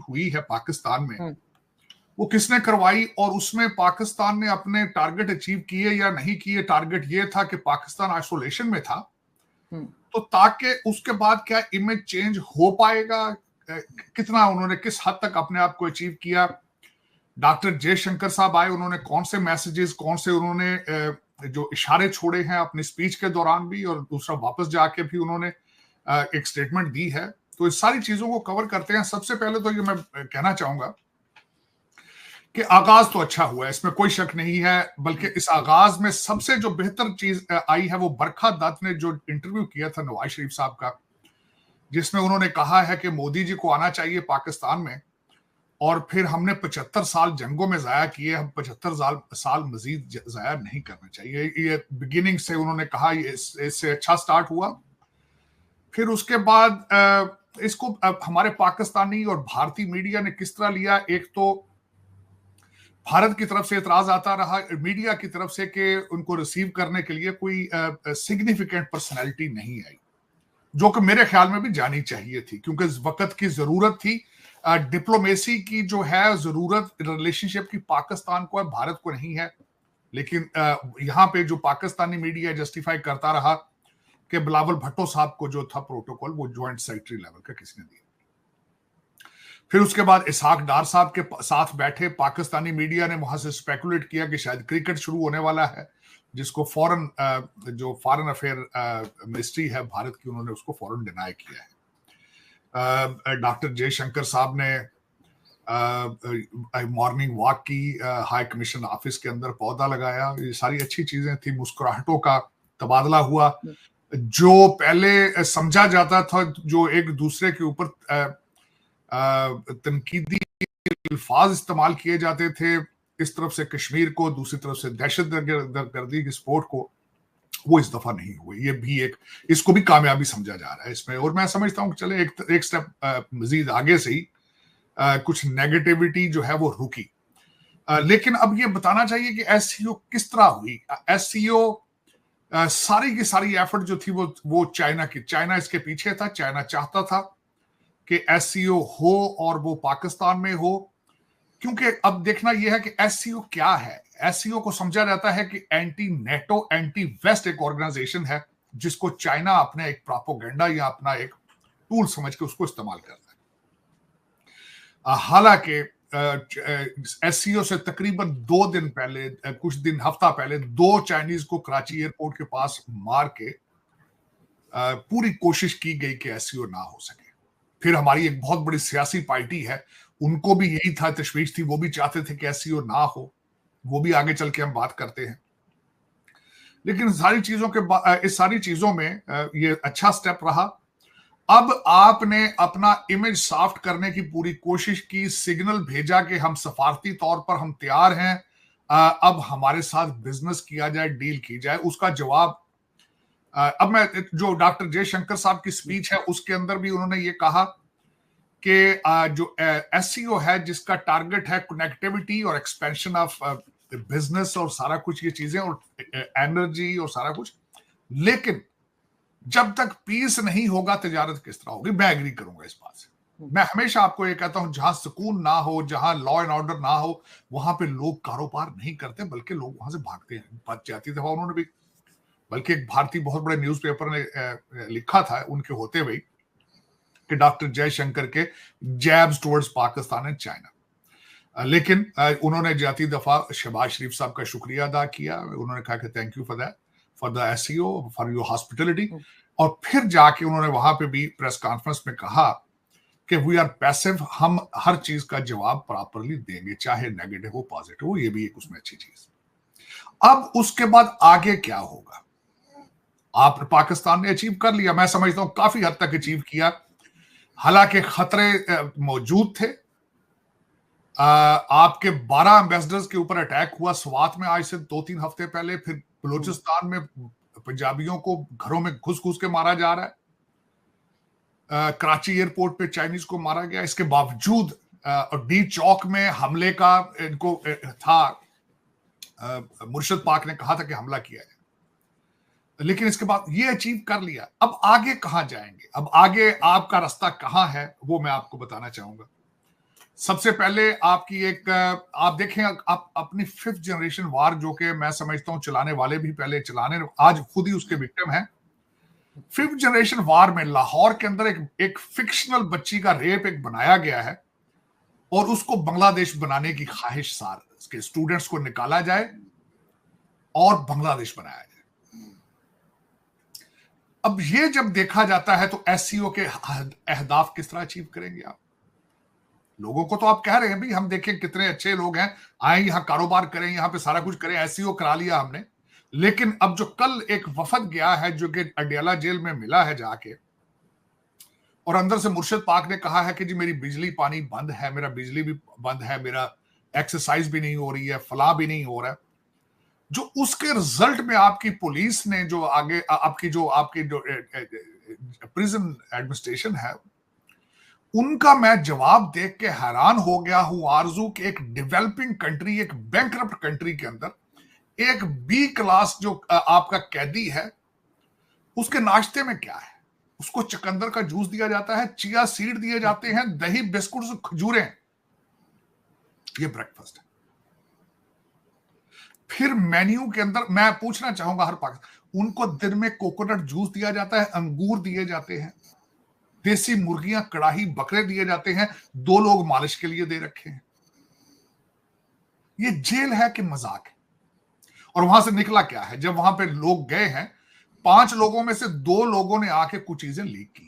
हुई है पाकिस्तान में, वो किसने करवाई और उसमें पाकिस्तान ने अपने टारगेट अचीव किए या नहीं किए। टारगेट ये था कि पाकिस्तान आइसोलेशन में था, तो ताकि उसके बाद क्या इमेज चेंज हो पाएगा, कितना उन्होंने किस हद तक अपने आप को अचीव किया। डॉक्टर जयशंकर साहब आए, उन्होंने कौन से मैसेजेस, कौन से उन्होंने जो इशारे छोड़े हैं अपनी स्पीच के दौरान भी, और दूसरा वापस जाके भी उन्होंने एक स्टेटमेंट दी है। तो इस सारी चीजों को कवर करते हैं। सबसे पहले तो ये मैं कहना चाहूंगा कि आगाज तो अच्छा हुआ है, इसमें कोई शक नहीं है, बल्कि इस आगाज में सबसे जो बेहतर चीज आई है वो बरखा दत्त ने जो इंटरव्यू किया था नवाज शरीफ साहब का, जिसमें उन्होंने कहा है कि मोदी जी को आना चाहिए पाकिस्तान में, और फिर हमने 75 साल जंगों में जाया किए, हम 75 साल मजीद जाया नहीं करना चाहिए। ये बिगिनिंग से उन्होंने कहा, इससे अच्छा स्टार्ट हुआ। फिर उसके बाद इसको हमारे पाकिस्तानी और भारतीय मीडिया ने किस तरह लिया। एक तो भारत की तरफ से एतराज आता रहा मीडिया की तरफ से कि उनको रिसीव करने के लिए कोई सिग्निफिकेंट पर्सनैलिटी नहीं आई, जो कि मेरे ख्याल में भी जानी चाहिए थी, क्योंकि इस वक्त की जरूरत थी। डिप्लोमेसी की जो है जरूरत रिलेशनशिप की पाकिस्तान को है, भारत को नहीं है। लेकिन यहाँ पे जो पाकिस्तानी मीडिया जस्टिफाई करता रहा कि बिलावल भट्टो साहब को जो था प्रोटोकॉल वो ज्वाइंट सेक्रेटरी लेवल का किसी ने दिया। फिर उसके बाद इसहाक डार साहब के साथ बैठे पाकिस्तानी मीडिया ने वहां से स्पेकुलेट किया कि शायद क्रिकेट शुरू होने वाला है, जिसको जो फॉरेन अफेयर मिनिस्ट्री है भारत की, उन्होंने उसको फौरन डिनाई किया है। डॉक्टर जयशंकर साहब ने मॉर्निंग वॉक की हाई कमीशन ऑफिस के अंदर, पौधा लगाया, ये सारी अच्छी चीजें थी। मुस्कुराहटों का तबादला हुआ। जो पहले समझा जाता था, जो एक दूसरे के ऊपर तनकीदी अल्फाज इस्तेमाल किए जाते थे, इस तरफ से कश्मीर को, दूसरी तरफ से दहशतगर्दी की सपोर्ट को, वो इस दफा नहीं हुए। ये भी इसको भी कामयाबी समझा जा रहा है इसमें। और मैं समझता हूँ कि चले एक स्टेप मजीद आगे से ही कुछ नेगेटिविटी जो है वो रुकी। लेकिन अब ये बताना चाहिए कि एससीओ किस तरह हुई। एससीओ सारी की सारी एफर्ट जो थी वो चाइना इसके पीछे था। चाइना चाहता था कि एससीओ हो और वो पाकिस्तान में हो, क्योंकि अब देखना यह है कि एससीओ क्या है। एससीओ को समझा जाता है कि एंटी नेटो, एंटी वेस्ट एक ऑर्गेनाइजेशन है, जिसको चाइना अपने एक प्रोपेगेंडा या अपना एक टूल समझ के उसको इस्तेमाल करता है। हालांकि एससीओ से तकरीबन 2 दिन पहले, हफ्ता पहले, 2 चाइनीज को कराची एयरपोर्ट के पास मार के पूरी कोशिश की गई कि एससीओ ना हो सके। फिर हमारी एक बहुत बड़ी सियासी पार्टी है, उनको भी यही था, तशवीश थी, वो भी चाहते थे कि एससीओ ना हो। वो भी आगे चल के हम बात करते हैं। लेकिन इस सारी चीजों में ये अच्छा स्टेप रहा। अब आपने अपना इमेज सॉफ्ट करने की पूरी कोशिश की, सिग्नल भेजा कि हम सफारती तौर पर हम तैयार हैं, अब हमारे साथ बिजनेस किया जाए, डील की जाए। उसका जवाब अब मैं जो डॉक्टर जयशंकर साहब की स्पीच है उसके अंदर भी उन्होंने ये कहा कि जो एससीओ है, जिसका टारगेट है कनेक्टिविटी और एक्सपेंशन ऑफ बिजनेस और सारा कुछ ये चीजें और एनर्जी और सारा कुछ, लेकिन जब तक पीस नहीं होगा तजारत किस तरह होगी। मैं एग्री करूंगा इस बात से। मैं हमेशा आपको ये कहता हूं, जहां सुकून ना हो, जहां लॉ एंड ऑर्डर ना हो, वहां पे लोग कारोबार नहीं करते, बल्कि लोग वहां से भागते हैं। बात जाती दफा उन्होंने भी, बल्कि एक भारतीय बहुत बड़े न्यूज़पेपर ने लिखा था उनके होते हुए कि डॉक्टर जयशंकर के jabs towards Pakistan and China. लेकिन उन्होंने जाती दफा शहबाज शरीफ साहब का शुक्रिया अदा किया। उन्होंने कहा कि thank you for that, for the SCO, for your hospitality. और फिर जाके उन्होंने वहां पे भी प्रेस कॉन्फ्रेंस में कहा कि वी आर पैसिव, हम हर चीज का जवाब प्रॉपरली देंगे, चाहे नेगेटिव हो पॉजिटिव हो। ये भी एक उसमें अच्छी चीज। अब उसके बाद आगे क्या होगा? आप पाकिस्तान ने अचीव कर लिया, मैं समझता हूं काफी हद तक अचीव किया। हालांकि खतरे मौजूद थे। आपके 12 एम्बेसडर्स के ऊपर अटैक हुआ स्वात में आज से 2-3 हफ्ते पहले। फिर बलूचिस्तान में पंजाबियों को घरों में घुस घुस के मारा जा रहा है। कराची एयरपोर्ट पे चाइनीज को मारा गया। इसके बावजूद डी चौक में हमले का इनको था, मुर्शद पाक ने कहा था कि हमला किया है, लेकिन इसके बाद ये अचीव कर लिया। अब आगे कहां जाएंगे? अब आगे आपका रास्ता कहां है वो मैं आपको बताना चाहूंगा। सबसे पहले आपकी एक आप देखें, आप अपनी 5th जनरेशन वार जो कि मैं समझता हूं चलाने वाले भी पहले चलाने आज खुद ही उसके विक्टिम हैं। 5th जनरेशन वार में लाहौर के अंदर एक फिक्शनल बच्ची का रेप एक बनाया गया है और उसको बांग्लादेश बनाने की ख्वाहिश सार इसके स्टूडेंट्स को निकाला जाए और बांग्लादेश बनाया जाए। अब ये जब देखा जाता है तो एससीओ के अहदाफ किस तरह अचीव करेंगे आप? लोगों को तो आप कह रहे हैं भाई हम देखें कितने अच्छे लोग हैं, आए यहां कारोबार करें, यहां पे सारा कुछ करें, एससीओ करा लिया हमने। लेकिन अब जो कल एक वफद गया है जो कि अडियाला जेल में मिला है जाके, और अंदर से मुर्शिद पाक ने कहा है कि जी मेरी बिजली पानी बंद है, मेरा बिजली भी बंद है, मेरा एक्सरसाइज भी नहीं हो रही है, फला भी नहीं हो रहा है, जो उसके रिजल्ट में आपकी पुलिस ने जो आगे आपकी जो प्रिजन एडमिनिस्ट्रेशन है उनका मैं जवाब देख के हैरान हो गया हूं आरजू कि एक डेवलपिंग कंट्री, एक बैंकरप्ट कंट्री के अंदर एक बी क्लास जो आपका कैदी है उसके नाश्ते में क्या है? उसको चकंदर का जूस दिया जाता है, चिया सीड दिए जाते हैं, दही बिस्कुट से खजूरें, ये ब्रेकफास्ट है। फिर मेन्यू के अंदर मैं पूछना चाहूंगा हर पाकिस्तान, उनको दिन में कोकोनट जूस दिया जाता है, अंगूर दिए जाते हैं, देसी मुर्गियां, कड़ाही बकरे दिए जाते हैं, 2 लोग मालिश के लिए दे रखे हैं। ये जेल है कि मजाक है? और वहां से निकला क्या है? जब वहां पे लोग गए हैं, 5 लोगों में से 2 लोगों ने आके कुछ चीजें लीक की।